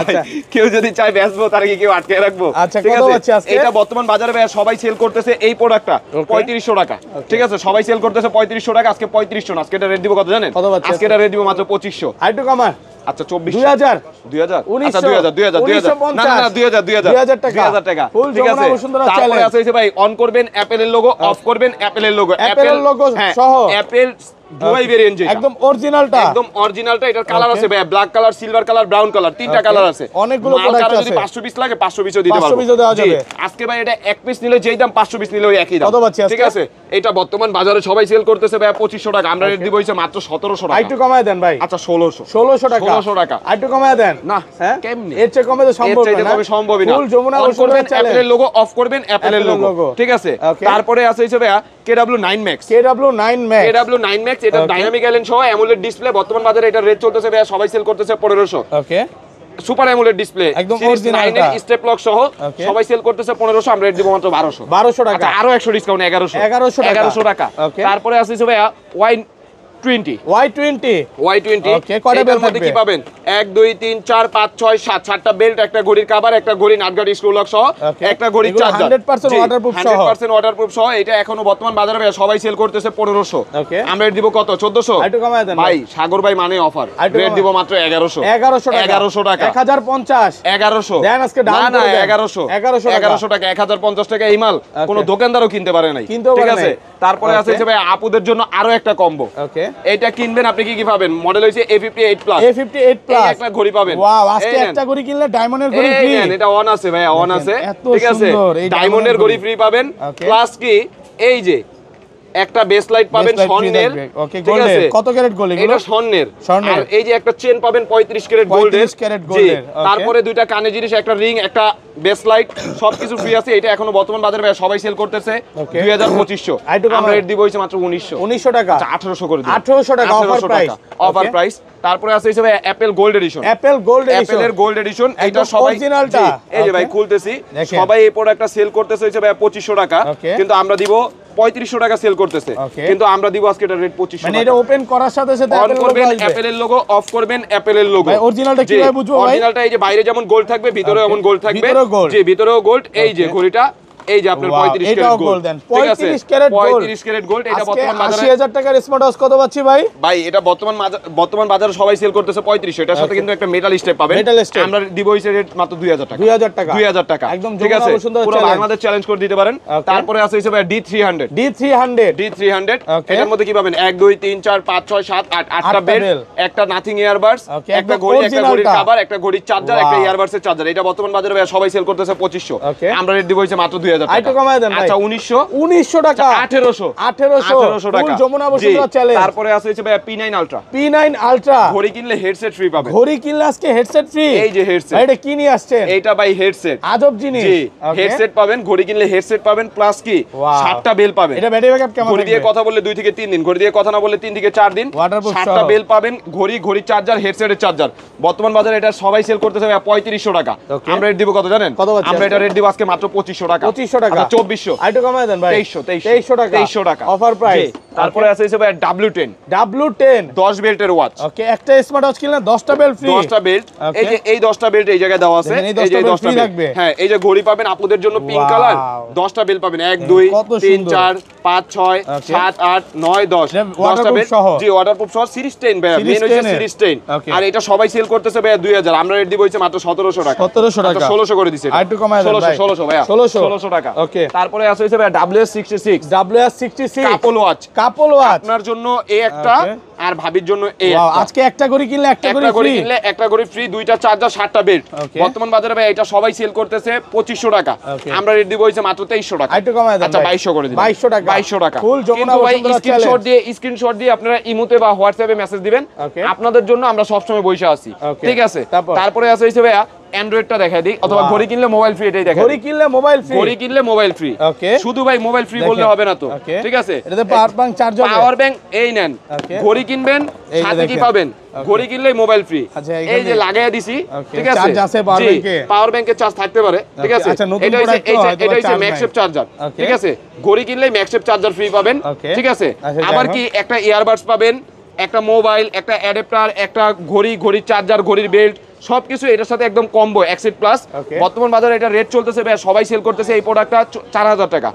আচ্ছা, কেউ যদি চায় বেচবো তার কি কেউ আটকে রাখবো? আচ্ছা, কত হচ্ছে আজকে? এটা বর্তমান বাজারে ভাই সবাই সেল করতেছে এই প্রোডাক্টটা 3500 টাকা। ঠিক আছে, সবাই সেল করতেছে 3500 টাকা। আজকে 3500 না, আজকে এটা রেট দিব কত জানেন? আজকে এটা রেট দিব মাত্র 2500। আরেকটু কমান। আচ্ছা 2400। 2000 আচ্ছা 2000 টাকা। ঠিক আছে, তারপরে আছে ভাই অন করবেন অ্যাপেলের লোগো, অফ করবেন অ্যাপেলের লোগো সহ। অ্যাপেল দুবাই ভেরিয়েন্ট, যেটা একদম অরিজিনালটা। এটার কালার আছে ভাই, black colour, silver colour, brown colour, তিনটা কালার আছে। অনেকগুলো প্রোডাক্ট আছে। যদি 500 পিস লাগে 500 পিসও দিতে পারবো। আজকে ভাই এটা এক পিস নিলে যেই দাম, 500 পিস নিলে ওই একই দাম। ঠিক আছে, এটা বর্তমান বাজারে সবাই সেল করতেছে ভাই 2500 টাকা। আমরা রেট দিব হইছে মাত্র 1700 টাকা। একটু কমায় দেন ভাই। আচ্ছা 1600 টাকা। 1600 টাকা। একটু কমায় দেন। না হ্যাঁ, কেমনে? এর চেয়ে কমে তো সম্ভব না। এর চেয়ে কমে সম্ভবই না। ফুল যমুনা অন করবেন অ্যাপেলের লোগো, অফ করবেন অ্যাপেলের লোগো। ঠিক আছে, তারপরে আছে হইছে ভাই KW9 Max। KW9 Max এটা ডাইনামিক আইল্যান্ড সহ অ্যামোলেড ডিসপ্লে। বর্তমান বাজারে এটা রেট চলতেছে ভাই সবাই সেল করতেছে 1500। ওকে, সুপার অ্যামোলেড ডিসপ্লে একদম অরিজিনাল স্টেপ লক সহ সবাই সেল করতেছে 1500। আমরা রেট দিব মাত্র 1200 টাকা। আচ্ছা আরো 100 ডিসকাউন্ট 1100 টাকা। তারপরে আছে ভাই Y20 এটার মধ্যে কি পাবেন? 1 2 3 4 5 6 7 7টা বেল্ট, একটা ঘড়ির কভার, একটা ঘড়ি নাটগাড়ি স্ক্রু লক সহ, একটা ঘড়ির চার্জার 100% ওয়াটারপ্রুফ সহ। এটা এখনো বর্তমান বাজারে ভাই সবাই সেল করতেছে 1500। আমরা রেট দিব কত? 1400। একটু কমায় দেন ভাই, সাগর ভাই মানে অফার। রেট দিব মাত্র 1100 টাকা। 1050 1100 দেন আজকে ডাউন না 1100 টাকা। 1050 টাকা এই মাল কোন দোকানদারও কিনতে পারে নাই। ঠিক আছে, তারপরে আছে ভাই আপুদের জন্য আরো একটা কম্বো। এটা কিনবেন আপনি কি পাবেন? মডেল হইছে A58 প্লাস। একটা ঘড়ি পাবেন। ওয়াও, আজকে একটা ঘড়ি কিনলে ডায়মন্ডের ঘড়ি ফ্রি। এটা অন আছে ভাই, অন আছে। ঠিক আছে, ডায়মন্ডের ঘড়ি ফ্রি পাবেন। প্লাস কি এই যে একটা বেস লাইট পাবেন স্বর্ণের। ওকে, গোল্ডের। কত ক্যারেট গোল্ড এগুলো? এটা স্বর্ণের। আর এই যে একটা চেন পাবেন 35 ক্যারেট গোল্ডের। তারপরে দুইটা কানে জিনিস, একটা রিং, একটা বেস লাইট, সবকিছু ফ্রি আছে। এটা এখনো বর্তমান বাজারে সবাই সেল করতেছে 2200। আমরা রেট দিব হইছে মাত্র 1900 টাকা। আচ্ছা 1800 করে দিন। 1800 টাকা অফার প্রাইস। Offer price. তারপরে আছে হিসেবে Apple gold edition. Apple gold edition, অ্যাপলের গোল্ড এডিশন। এটা সবাই অরিজিনালটা। এই যে ভাই খুলতেছি, সবাই এই প্রোডাক্টটা সেল করতেছে হইছে ভাই 2500 টাকা, কিন্তু আমরা দিব 3500 টাকা সেল করতেছে, কিন্তু আমরা দিব আজকে এটা রেট 2500 টাকা। মানে এটা ওপেন করার সাথে সাথে অন করবেন অ্যাপলের লোগো, অফ করবেন অ্যাপলের লোগো। ভাই অরিজিনালটা কিভাবে বুঝবো ভাই? অরিজিনালটা এই যে বাইরে যেমন গোল্ড থাকবে, ভিতরেও এমন গোল্ড থাকবে। জি, ভিতরেও গোল্ড। এই যে ঘড়িটা, এই যে আপনার 35 ক্যারেট গোল্ড। ঠিক আছে, 35 ক্যারেট গোল্ড। এটা বর্তমান বাজারে 80000 টাকার স্মার্ট ওয়াচ কত পাচ্ছি ভাই? ভাই এটা বর্তমান বাজারে সবাই সেল করতেছে 3500। এটার সাথে কিন্তু একটা মেটাল স্টেপ পাবেন। আমরা দিব হইছে রেট মাত্র 2000 টাকা। 2000 টাকা একদম ঠিক আছে, পুরো বাংলাদেশ চ্যালেঞ্জ করে দিতে পারেন। তারপরে আছে হইছে ভাই D300। এটার মধ্যে কি পাবেন? 1 2 3 4 5 6 7 8 8টা বেল, একটা নাথিং ইয়ারবাডস, একটা ঘড়ি, একটা ঘড়ির কভার, একটা ঘড়ির চার্জার, একটা ইয়ারবাডসের চার্জার। এটা বর্তমান বাজারে ভাই সবাই সেল করতেছে 2500। আমরা রেট দিব হইছে মাত্র 2000 টাকা। আইটো কমায় দেন ভাই। আচ্ছা 1900 টাকা। 1800 টাকা। যমুনা বসুন্ধরা চ্যালেঞ্জ। তারপরে আছে হচ্ছে ভাই P9 আলট্রা। ঘড়ি কিনলে হেডসেট ফ্রি পাবেন। ঘড়ি কিনলে আজকে হেডসেট ফ্রি। এই যে হেডসেট, ভাই এটা কি নিয়ে আসছেন? এইটা ভাই হেডসেট, আজব জিনিস। জি, হেডসেট পাবেন। ঘড়ি কিনলে হেডসেট পাবেন, প্লাস কি 7টা বেল পাবেন। এটা ব্যাটারি ব্যাকআপ কেমন? ঘড়ি দিয়ে কথা বললে 2 থেকে 3 দিন, ঘড়ি দিয়ে কথা না বললে 3 থেকে 4 দিন। 7টা বেল পাবেন, ঘড়ি চার্জার, হেডসেটের চার্জার। বর্তমান বাজারে এটা সবাই সেল করতেছে 3500 টাকা। আমরা রেট দিব কত জানেন? আমরা এটা রেট দিব আজকে মাত্র 2500 টাকা। 2500 টাকা। আচ্ছা 2400। আইটো কমায় দেন ভাই। 2300 টাকা। 2300 টাকা অফার প্রাইস। তারপরে আছে হিসেবে W10 10 বেল্টের ওয়াচ। ওকে, একটা স্মার্ট ওয়াচ কিনলে 10টা বেল্ট ফ্রি। 10টা বেল্ট, এই যে এই 10টা বেল্ট এই জায়গায় দেওয়া আছে। এই যে 10টা বেল্ট, হ্যাঁ, এই যে ঘড়ি পাবেন আপুদের জন্য পিঙ্ক কালার। 10টা বেল্ট পাবেন, 1 2 3 4 5 6 7 8 9 10। 10টা বেল্ট, জি, ওয়াটারপ্রুফ সহ সিরিজ 10 ভাই, মেন হচ্ছে সিরিজ 10। আর এটা সবাই সেল করতেছে ভাই 2000। আমরা রেট দিব হইছে মাত্র 1700 টাকা। 1700 টাকা। 1600 করে দিছে। আইটো কমায় দেন ভাই। 1600 ভাই, 1600 টাকা। ওকে, তারপরে আছে হইছে ভাই WS66 কাপল ওয়াচ। আপনার জন্য এই একটা, আর ভাবির জন্য এই একটা। আজকে একটা ঘড়ি কিনলে একটা ঘড়ি ফ্রি, দুইটা চার্জার, 7টা বেল্ট। বর্তমান বাজারে ভাই এটা সবাই সেল করতেছে 2500 টাকা। আমরা রেট দিব হইছে মাত্র 2300 টাকা। আইটো কমায় দেন। আচ্ছা 2200 করে দিন। 2200 টাকা। ফুল যমুনা বসুন্ধরা স্ক্রিনশট দিয়ে আপনারা ইমোতে বা হোয়াটসঅ্যাপে মেসেজ দিবেন। আপনাদের জন্য আমরা সবসময় বসে আছি। ঠিক আছে, তারপরে আছে হইছে ভাইয়া অ্যান্ড্রয়েডটা দেখাই দিই, অথবা ঘড়ি কিনলে মোবাইল ফ্রি। এটাই দেখাই। ঘড়ি কিনলে মোবাইল ফ্রি। ওকে, শুধু ভাই মোবাইল ফ্রি বললে হবে না তো। ঠিক আছে, এটাতে পাওয়ার ব্যাংক চার্জ হবে। পাওয়ার ব্যাংক এই নেন, ঘড়ি কিনবেন, সাথে কি পাবেন? ঘড়ি কিনলেই মোবাইল ফ্রি। এই যে লাগাইয়া দিছি, ঠিক আছে, চার্জ আছে পাওয়ার ব্যাংকে। পাওয়ার ব্যাংকের চার্জ থাকতে পারে। ঠিক আছে, এটা হইছে ম্যাক্সেপ চার্জার। ঠিক আছে, ঘড়ি কিনলেই ম্যাক্সেপ চার্জার ফ্রি পাবেন। ঠিক আছে, আবার কি একটা ইয়ারবাডস পাবেন, একটা মোবাইল, একটা অ্যাডাপ্টার, একটা ঘড়ির চার্জার, ঘড়ির বেল্ট, সবকিছু এটার সাথে একদম কম্বো 1 প্লাস। বর্তমান বাজারে এটা রেট চলতেছে ভাই, সবাই সেল করতেছে এই প্রোডাক্টটা 4000 টাকা।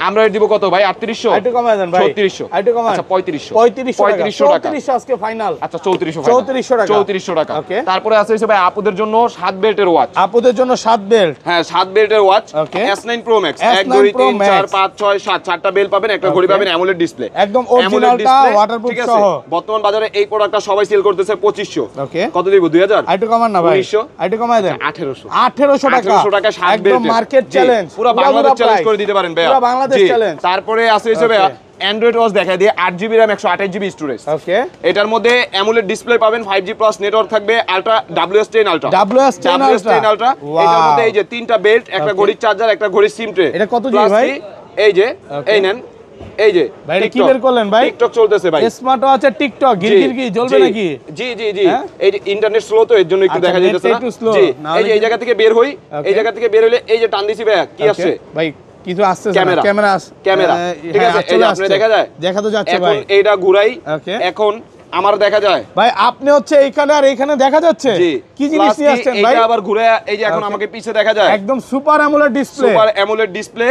আমরা রেট দিব কত ভাই? 3800। আইটো কমায় দেন ভাই। 3600। আচ্ছা 3500 টাকা। আজকে ফাইনাল। আচ্ছা 3400 টাকা। 3400 টাকা। তারপরে আছে ভাই আপুদের জন্য 7 বেল্টের ওয়াচ। আপুদের জন্য 7 বেল্ট, হ্যাঁ 7 বেল্টের watch. S9 Pro Max 1 2 3 4 5 6 7 7টা belt পাবেন, একটা ঘড়ি পাবেন, অ্যামোলেড ডিসপ্লে, একদম অরিজিনালটা ওয়াটারপ্রুফ সহ। বর্তমান বাজারে এই প্রোডাক্টটা সবাই সেল করতেছে 2500। কত দিব? 2000। আইটো কমান না ভাই। 1900। আইটো কমায় দেন। 1800 টাকা। 1800 টাকা 7 বেল্ট। একদম মার্কেট চ্যালেঞ্জ, পুরো বাংলাদেশ চ্যালেঞ্জ করে দিতে পারেন ভাই। পুরো বাংলাদেশ চ্যালেঞ্জ। তারপরে আছে হিসেবে অ্যান্ড্রয়েড ওয়াচ দেখা দিয়ে 8GB RAM 128GB স্টোরেজ। ওকে, এটার মধ্যে অ্যামোলেড ডিসপ্লে পাবেন, 5G প্লাস নেটওয়ার্ক থাকবে, আলট্রা WS10 আলট্রা। এটার মধ্যে এই যে 3টা বেল্ট, একটা ঘড়ির চার্জার, একটা ঘড়ির সিম ট্রে। এটা কত জিবি ভাই? এই যে এই নেন, এই যে ভাই কি বের করলেন ভাই? টিকটক চলতেছে ভাই। স্মার্ট ওয়াচে টিকটক গিরগির কি জ্বলবে নাকি? জি এই যে ইন্টারনেট স্লো তো এর জন্য একটু দেখা যাচ্ছে না। জি, এই যে এই জায়গা থেকে বের হই, এই জায়গা থেকে বের হইলে এই যে টান দিছি ভাই, কি আসছে ভাই? কিছু আসছে, ক্যামেরা। ঠিক আছে, এই যে আপনি দেখা যায়, দেখা তো যাচ্ছে ভাই। এখন এইটা ঘুরাই, এখন আমার দেখা যায় ভাই। আপনি হচ্ছে এইখানে আর এইখানে দেখা যাচ্ছে। কি জিনিস নিয়ে আসছেন ভাই? এটা আবার ঘুরে এই যে এখন আমাকে পিছে দেখা যায়, একদম সুপার অ্যামোলেড ডিসপ্লে।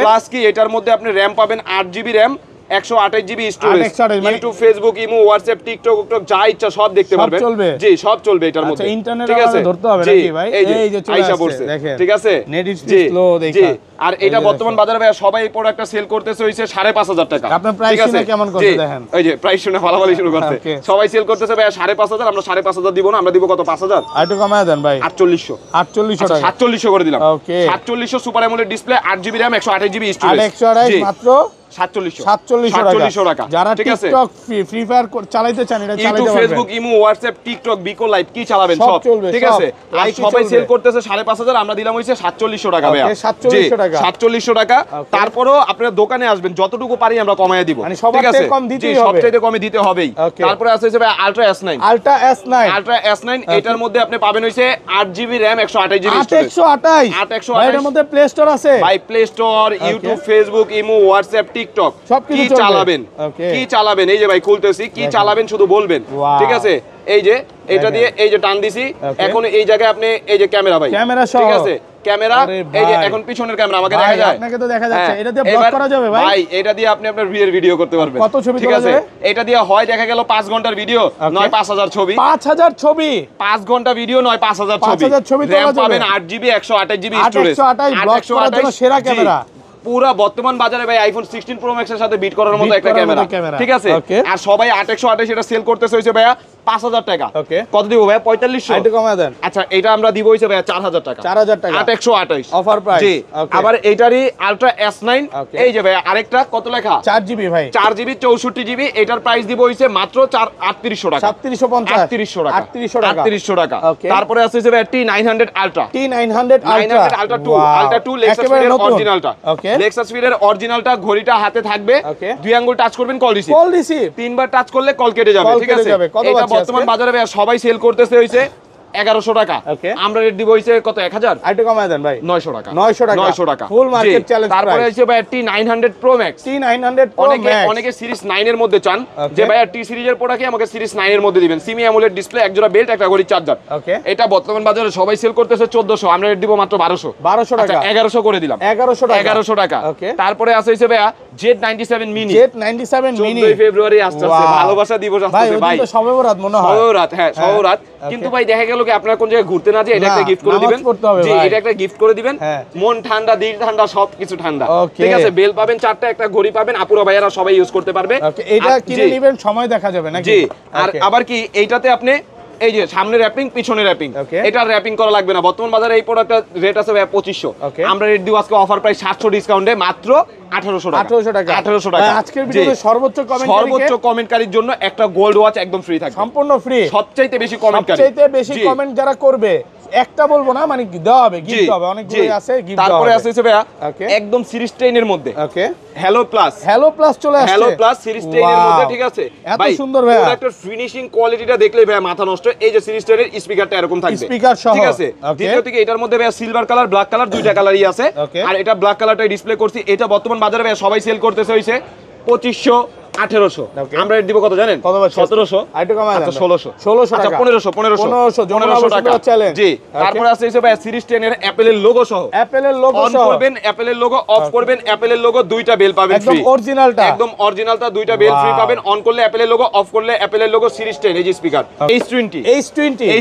প্লাস কি এটার মধ্যে আপনি র‍্যাম পাবেন 8GB RAM, 128GB storage. YouTube, Facebook, imo, WhatsApp, TikTok যা ইচ্ছা সব দেখতে পারবেন। জি, সব চলবে এটার মধ্যে। ঠিক আছে, ধরতে হবে নাকি ভাই? এই যে আইসা পড়ছে, ঠিক আছে, নেট স্লো দেখা। আর এটা বর্তমান বাজারে ভাই সবাই এই প্রোডাক্টটা সেল করতেছে হইছে 5500 টাকা। আপনার প্রাইস শুনে কেমন করতে দেখেন? এই যে প্রাইস শুনে ফালাফালি শুরু করতে, সবাই সেল করতেছে ভাই 5500। আমরা 5500 দিব না, আমরা দিব কত? 5000। আইটো কমায় দেন ভাই। 4800 টাকা। 4700 করে দিলাম। ওকে, 4700 super AMOLED display, 8GB RAM, 128GB storage. 128 মাত্র 4700 টাকা। যারা টিকটক ফ্রি ফায়ার চালাতে চান এটা চালাতে পারবেন। ফেসবুক, ইমো, হোয়াটসঅ্যাপ, টিকটক, বিকো লাইভ কি চালাবেন সব, ঠিক আছে। আর সবাই সেল করতেছে 5500, আমরা দিলাম হইছে 4700 টাকা ভাইয়া। 4700 টাকা। তারপরও আপনারা দোকানে আসবেন, যতটুকু পারি আমরা কমায় দিব, ঠিক আছে। সবচেয়ে কমে দিতে হবেই। তারপরে আছে ভাই আলট্রা S9। এটার মধ্যে আপনি পাবেন হইছে 8GB RAM 128GB স্টোরেজ। 828 এর মধ্যে প্লে স্টোর আছে ভাই, play store, YouTube, Facebook, imo, WhatsApp, TikTok কি চালাবেন, কি চালাবেন, এই যে ভাই খুলতেছি, কি চালাবেন শুধু বলবেন, ঠিক আছে। এই যে এটা দিয়ে এই যে টান দিছি, এখন এই জায়গায় আপনি এই যে ক্যামেরা ভাই, ঠিক আছে, ক্যামেরা, এই যে এখন পিছনের ক্যামেরা আমাকে দেখা যায়, আপনাকে তো দেখা যাচ্ছে। এটা দিয়ে ব্লক করা যাবে ভাই? ভাই এটা দিয়ে আপনি আপনার রিয়েল ভিডিও করতে পারবেন, কত ছবি ঠিক তোলা আছে। যাবে? এটা দিয়ে হয় দেখা গেল 5 ঘন্টার ভিডিও, নয় 5000 ছবি। 5000 ছবি, 5 ঘন্টা ভিডিও, নয় 5000 ছবি। 5000 ছবি তোলা যাবে। পাবেন 8GB 128GB স্টোরেজ। 828 ব্লক করার জন্য সেরা ক্যামেরা। পুরা বর্তমান বাজারে ভাই আইফোন 16 প্রো ম্যাক্স এর সাথে বিট করার মতো একটা ক্যামেরা, ঠিক আছে। আর সবাই 8128 এটা সেল করতেছে হইছে ভাইয়া 5000 টাকা। কত দিব ভাইয়া? 4500। একটু কমায় দেন। আচ্ছা, এটা আমরা দিব হইছে ভাইয়া 4000 টাকা। 4000 টাকা 8128 অফার প্রাইস। জি। আবার এটারই আলট্রা S9, এই যে ভাইয়া আরেকটা কত লেখা? 4GB ভাই, 4GB 64GB। এটার প্রাইস দিব হইছে মাত্র 3800 টাকা। 3750 3800 টাকা। তারপরে আছে যে ভাইয়া T900 ultra. T900 ultra 2 Lexus এর অরিজিনালটা। লেক্সাস এর অরিজিনালটা ঘড়িটা হাতে থাকবে, দুই আঙ্গুল টাচ করবেন, কল রিসিভ, তিনবার টাচ করলে কল কেটে যাবে, ঠিক আছে। এটা বর্তমান বাজারে ভাই সবাই সেল করতেছে হইছে 1100 টাকা। আমরা রেট দিব হইছে কত? 1000। আইটু কমায় দেন ভাই, 900 টাকা। 900 টাকা ফুল মার্কেট চ্যালেঞ্জ। তারপরে হইছে ভাই T900 Pro Max। T900 Pro Max অনেকে সিরিজ 9 এর মধ্যে চান যে ভাই টি সিরিজের প্রোডাক্টই আমাকে সিরিজ 9 এর মধ্যে দিবেন, সিমি অ্যামোলেড ডিসপ্লে, এক জোড়া বেল্ট, একটা ঘড়ি, চার্জার। এটা বর্তমান বাজারে সবাই সেল করতেছে 1400, আমরা রেট দিব মাত্র 1200 টাকা। 1100 করে দিলাম, 1100 টাকা। তারপরে আছে হইছে ভাই Z97 মিনি। 14 ফেব্রুয়ারি আসছে, ভালোবাসা দিবস আসছে ভাই। সবে বরাত মনে হয়, সবে বরাত, হ্যাঁ সবে বরাত। কিন্তু ভাই দেখা গেল কি আপনারা কোন জায়গায় ঘুরতে না যে এটা একটা গিফট করে দিবেন, জি এটা একটা গিফট করে দিবেন। মন ঠান্ডা, দিল ঠান্ডা, সবকিছু ঠান্ডা, ঠিক আছে। বেল পাবেন 4টা, একটা ঘড়ি পাবেন, আপুরা ভাইয়ারা সবাই ইউজ করতে পারবে। এটা কিনে নেবেন, সময় দেখা যাবে নাকি? জি। আর আবার কি এইটাতে আপনি এই যে সামনে র্যাপিং, পিছনে র্যাপিং, এটা র্যাপিং করা লাগবে না। বর্তমান বাজারে এই প্রোডাক্টের রেট আছে ভাই 2500, আমরা রেট দিব আজকে অফার প্রাইস 700 ডিসকাউন্টে মাত্র 1800 টাকা। 1800 টাকা। আজকের ভিডিওতে সর্বোচ্চ কমেন্টকারীর জন্য একটা গোল্ড ওয়াচ একদম ফ্রি থাকবে, সম্পূর্ণ ফ্রি। সবচাইতে বেশি কমেন্ট যারা করবে, একটা বলবো না, মানে দেওয়া হবে, গিফট হবে, অনেকগুলো আছে গিফট। তারপরে আছে ভাইয়া একদম সিরিজ 10 এর মধ্যে হ্যালো প্লাস চলে আসছে, হ্যালো প্লাস সিরিজ 10 এর মধ্যে, ঠিক আছে। এত সুন্দর ভাইয়া, প্রোডাক্টের ফিনিশিং কোয়ালিটিটা দেখলে ভাইয়া মাথা নষ্ট। এই যে সিরিজ 10 এর স্পিকারটা এরকম থাকবে, স্পিকার সহ, ঠিক আছে। দ্বিতীয় থেকে এটার মধ্যে ভাইয়া সিলভার কালার, ব্ল্যাক কালার, দুইটা কালারই আছে। আর এটা ব্ল্যাক কালারটাই ডিসপ্লে করছি। এটা বর্তমান বাজারে ভাইয়া সবাই সেল করতেছে হইছে 2500, 1800, আমরা রেট দিব কত জানেন? 1700, আইটু কমায় দেন, 1600 টাকা, 1500 টাকা চ্যালেঞ্জ। জি। তারপরে আছে ভাই সিরিজ 10 এর অ্যাপেলের লোগো সহ, অন করবেন অ্যাপেলের লোগো, অফ করবেন অ্যাপেলের লোগো, দুইটা বেল পাবেন ফ্রি, একদম অরিজিনালটা দুইটা বেল ফ্রি পাবেন। অন করলে অ্যাপেলের লোগো, অফ করলে অ্যাপেলের লোগো। সিরিজ 10 এই যে স্পিকার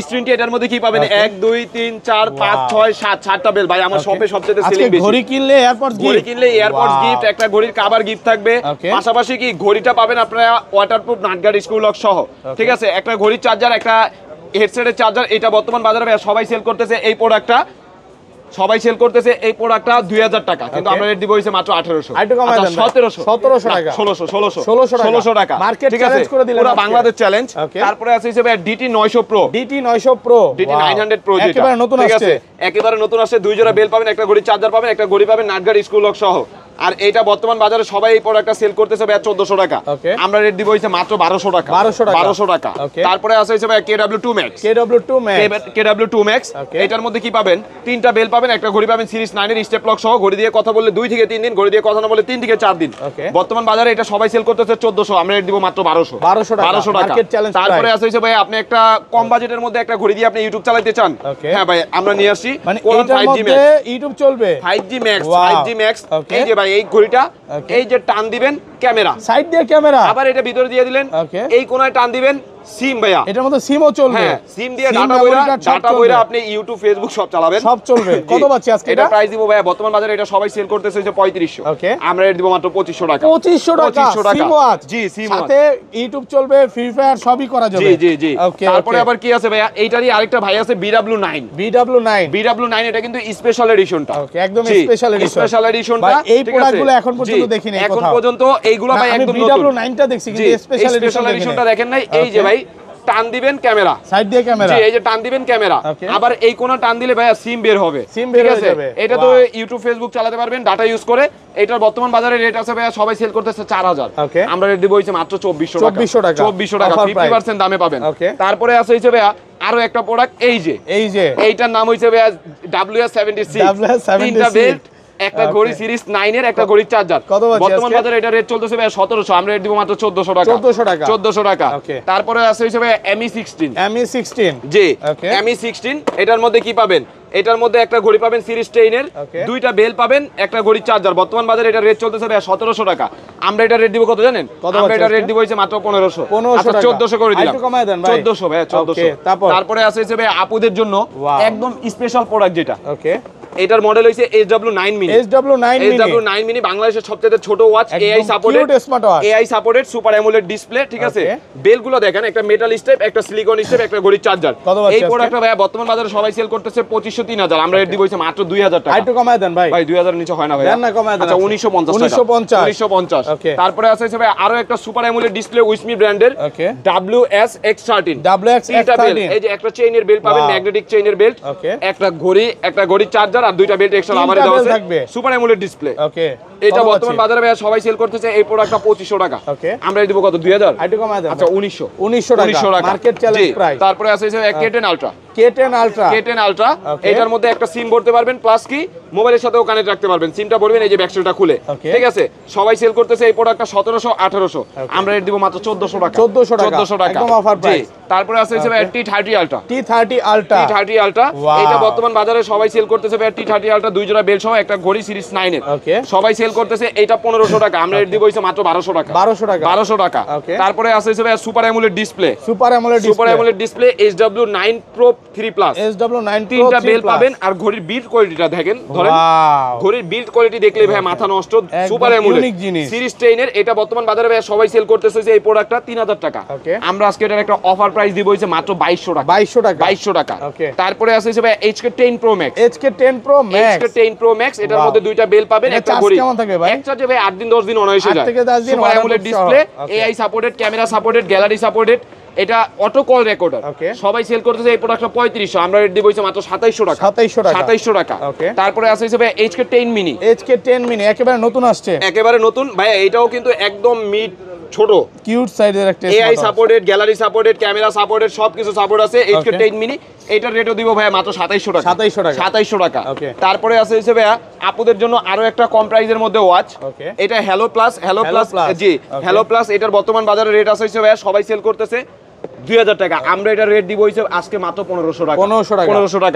H20 এটার মধ্যে কি পাবেন? 1 2 3 4 5 6 7 7টা বেল ভাই আমার শপে সবচেয়ে সেলিং বেশি। ঘড়ি কিনলে এয়ারপডস গিফট, একটা ঘড়ির কভার গিফট থাকবে, পাশাপাশি কি ঘড়িটা পাবেন আপনারা ওয়াটারপ্রুফ নাটগার্ড স্ক্রু লক সহ, ঠিক আছে। একটা ঘড়ির চার্জার, একটা হেডসেটের চার্জার। এটা বর্তমান বাজারে সবাই সেল করতেছে এই প্রোডাক্টটা, 2000 টাকা, কিন্তু আমরা রেট দিব হইছে মাত্র 1800, 1700 টাকা, 1600 টাকা, মার্কেট চ্যালেঞ্জ করে দিলেন, পুরো বাংলাদেশ চ্যালেঞ্জ। তারপরে আছে ভাই DT 900 Pro, DT 900 Pro, যেটা একেবারে নতুন আসছে, একেবারে নতুন আসছে। দুই জোড়া বেল পাবেন, একটা ঘড়ি চার্জার পাবেন, একটা ঘড়ি পাবেন নাটগার্ড স্ক্রু লক সহ। আর এটা বর্তমান বাজারে সবাই এই প্রোডাক্টটা সেল করতেছে ভাই 1400 টাকা, আমরা রেট দিব হইছে মাত্র 1200 টাকা, 1200 টাকা। তারপরে আছে হইছে ভাই KW2 Max, এটার মধ্যে কি পাবেন? তিনটা বেল পাবেন, একটা ঘড়ি পাবেন সিরিজ 9 এর স্টেপ লক সহ। ঘড়ি দিয়ে কথা বললে 2 থেকে 3 দিন, ঘড়ি দিয়ে কথা না বললে 3 থেকে 4 দিন। বর্তমান বাজারে এটা সবাই সেল করতেছে 1400, আমরা রেট দিব মাত্র 1200 টাকা। তারপরে আছে হইছে ভাই আপনি একটা কম বাজেটের মধ্যে একটা ঘড়ি দিয়ে আপনি ইউটিউব চালাতে চান, হ্যাঁ ভাই আমরা নিয়ে আসছি, মানে এটার মধ্যে ইউটিউব চলবে, 5G Max। এই যে ভাই এই ঘড়িটা, এই যে টান দিবেন ক্যামেরা, সাইড দিয়ে ক্যামেরা, আবার এটা ভিতরে দিয়ে দিলেন, এই কোণায় টান দিবেন সিম ভাইয়া, এটার মধ্যে সিমও চলবে, হ্যাঁ সিম দিয়ে ডাটা বইরা আপনি ইউটিউব ফেসবুক সব চালাবেন, সব চলবে। কত পাচ্ছি আজকে এটা প্রাইস দিব ভাইয়া বর্তমান বাজারে এটা সবাই সেল করতেছে হচ্ছে 3500, ওকে আমরা রেট দিব মাত্র 2500 টাকা। 2500 টাকা সিম ওয়াচ, জি সিম ওয়াচ, সাথে ইউটিউব চলবে, ফ্রি ফায়ার সবই করা যাবে। জি জি জি। তারপরে আবার কি আছে ভাইয়া, এইটারই আরেকটা ভাই আছে BW9, BW9 এটা কিন্তু স্পেশাল এডিশনটা, ওকে একদম স্পেশাল এডিশন, স্পেশাল এডিশনটা। এই প্রোডাক্টগুলো এখন পর্যন্ত দেখিনি কোথাও, এখন পর্যন্ত এইগুলো ভাই একদম নতুন। BW9টা দেখছি কিন্তু স্পেশাল এডিশনটা দেখেন নাই। এই যে ভাই টান দিবেন ক্যামেরা, সাইড দিয়ে ক্যামেরা, জি এই যে টান দিবেন ক্যামেরা, আবার এই কোণা টান দিলে ভাইয়া সিম বের হবে, সিম বের হয়ে যাবে। এটা তো ইউটিউব ফেসবুক চালাতে পারবেন ডাটা ইউজ করে। এটার বর্তমান বাজারে রেট আছে ভাইয়া সবাই সেল করতেছে 4000, আমরা রেট দিব হইছে মাত্র 2400 টাকা, 2400 টাকা 50% দামে পাবেন। তারপরে আছে হইছে ভাইয়া আরো একটা প্রোডাক্ট, এই যে এইটার নাম হইছে ভাইয়া WS76, তিনটা বেল্ট, একটা ঘড়ি সিরিজ 9 এর, একটা ঘড়ির চার্জার। বর্তমান বাজারে এটা রেট চলতেছে ভাই 1700, আমরা রেট দিব মাত্র 1400 টাকা, 1400 টাকা। তারপরে আছে হইছে ভাই ME16, জি ME16, এটার মধ্যে কি পাবেন, এটার মধ্যে একটা ঘড়ি পাবেন সিরিজ 10 এর, দুইটা বেল পাবেন, একটা ঘড়ির চার্জার। বর্তমান বাজারে এটা রেট চলতেছে ভাই 1700 টাকা, আমরা এটা রেট দিব কত জানেন, আমরা এটা রেট দিব হইছে মাত্র 1500, আচ্ছা 1400 করে দিলাম, 1400 ভাই 1400। তারপরে আছে হইছে ভাই আপুদের জন্য একদম স্পেশাল প্রোডাক্ট যেটা, ওকে এটার মডেল হইছে SW9 মিনি, বাংলাদেশের সবচেয়ে ছোট watch, AI supported super AMOLED display, ঠিক আছে। বেলগুলো দেখেন, একটা মেটাল স্টেপ, একটা সিলিকন স্টেপ, একটা ঘড়ির চার্জার। এই প্রোডাক্টটা ভাই বর্তমান বাজারে সবাই সেল করতেছে 2500 3000, আমরা রেট দিব হইছে মাত্র 2000 টাকা। একটু কমায় দেন ভাই, 2000 এর নিচে হয় না ভাই, দেন না কমায় দেন, আচ্ছা 1950 টাকা। তারপরে আছে হচ্ছে ভাই আরো একটা সুপার অ্যামোলেড ডিসপ্লে উইসমি ব্র্যান্ডের WSX13, এই যে একটা চেইনের বেল্ট পাবেন, ম্যাগনেটিক চেইনের বেল্ট, একটা ঘড়ি, একটা ঘড়ির চার্জার আর দুইটা বেল্ট এক্সট্রা আমারে দেওয়া আছে, সুপার অ্যামোলেড ডিসপ্লে। ওকে এটা বর্তমান বাজারে ভাই সবাই সেল করতেছে এই প্রোডাক্টটা 2500 টাকা, আমরা দিব কত 2000, একটু কমায় দেন, আচ্ছা 1900 টাকা মার্কেট চ্যালেঞ্জ প্রাইস। তারপরে আছে K10 আলট্রা, Okay. এটার মধ্যে একটা সিম ভরতে পারবেন, প্লাস কি মোবাইলের সাথেও কানেক্ট রাখতে পারবেন, সিমটা ভরবেন এই যে ব্যাকসাইডটা খুলে, ঠিক আছে। সবাই সেল করতেছে এই প্রোডাক্টটা 1700 1800, আমরা রেট দিব মাত্র 1400 টাকা, 1400 টাকা একদম অফার প্রাইস। তারপরে আছে T30 আলট্রা, T30 এটা বর্তমান বাজারে সবাই সেল করতেছে T30 আলট্রা, দুই জোড়া বেল্ট সহ, একটা ঘড়ি সিরিজ 9 এর, সবাই সেল করতেছে এটা 1500 টাকা, আমরা রেট দিব হইছে মাত্র 1200 টাকা, 1200 টাকা। তারপরে আছে super AMOLED display, SW9 Pro 3 Plus, তিনটা বেল পাবেন, আর ঘড়ির বিল্ড কোয়ালিটিটা দেখেন, ধরেন ঘড়ির বিল্ড কোয়ালিটি দেখলে ভাই মাথা নষ্ট, সুপার অ্যামোলেড সিরিজ 10 এর, এটা বর্তমান বাজারে ভাই সবাই সেল করতেছে এই প্রোডাক্টটা 3000 টাকা, আমরা আজকে এটার একটা অফার প্রাইস দিব হইছে মাত্র 2200 টাকা। তারপরে আছে ভাই HK10 Pro Max, এটার মধ্যে দুইটা বেল পাবেন, একটা ঘড়ি, একটা যে ভাই 8 দিন 10 দিন অনায়াসে যায়, super AMOLED display, AI supported, camera supported, gallery supported, এটা অটো কল রেকর্ডার, সবাই সেল করতেছে এই প্রোডাক্টটা 3500, আমরা রেট দিব হইছে মাত্র 2700 টাকা। তারপরে আছে ভাই HK10 মিনি, একেবারে নতুন আসছে, একেবারে নতুন ভাই, এটাও কিন্তু একদম মিড ছোট কিউট সাইজের একটা, AI supported, gallery supported, camera supported, সবকিছু সাপোর্ট আছে। HK10 মিনি এটার রেটও দিব ভাই মাত্র 2700 টাকা। তারপরে আছে ভাই আপুদের জন্য আরো একটা কম প্রাইসের মধ্যে ওয়াচ, এটা হ্যালো প্লাস, জি হ্যালো প্লাস, এটার বর্তমান বাজারে রেট আছে ভাই সবাই সেল করতেছে 2000 টাকা, আমরা এটা রেট দিব হইছে আজকে মাত্র 1500 টাকা।